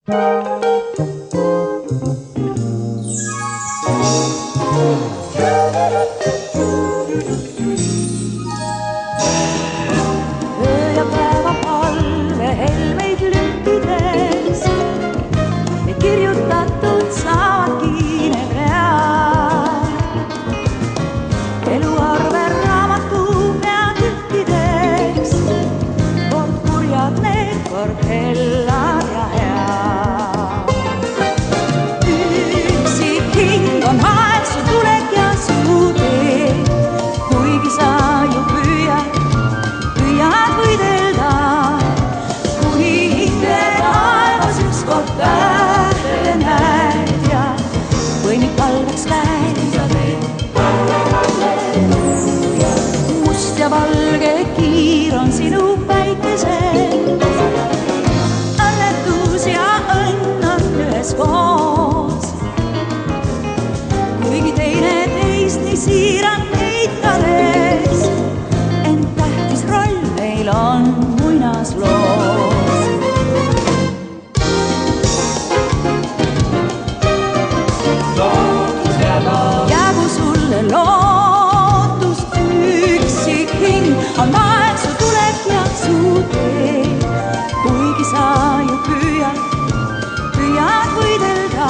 Öö ja päeva palve helmeid lüntides ja kirjutatud saavadki need read. Eluarve raamatu peatükkideks, kord kurjad need, kord hellad ja head. Üksik hing on vaesu tulek ja su tee, kuigi sa ju püüad võidelda, kuni hinge taevas ükskord tähte näed ja põimib valgeks käed. Must ja valge kiir on sinu päikesel, õnnetus ja õnn on üheskoos, kuigi teine teist nii siiralt eitades, ent tähtis roll meil on muinasloos. Jäägu sulle lootus, üksik hing on vaesu tulek ja su tee, kuigi sa ju püüad võidelda.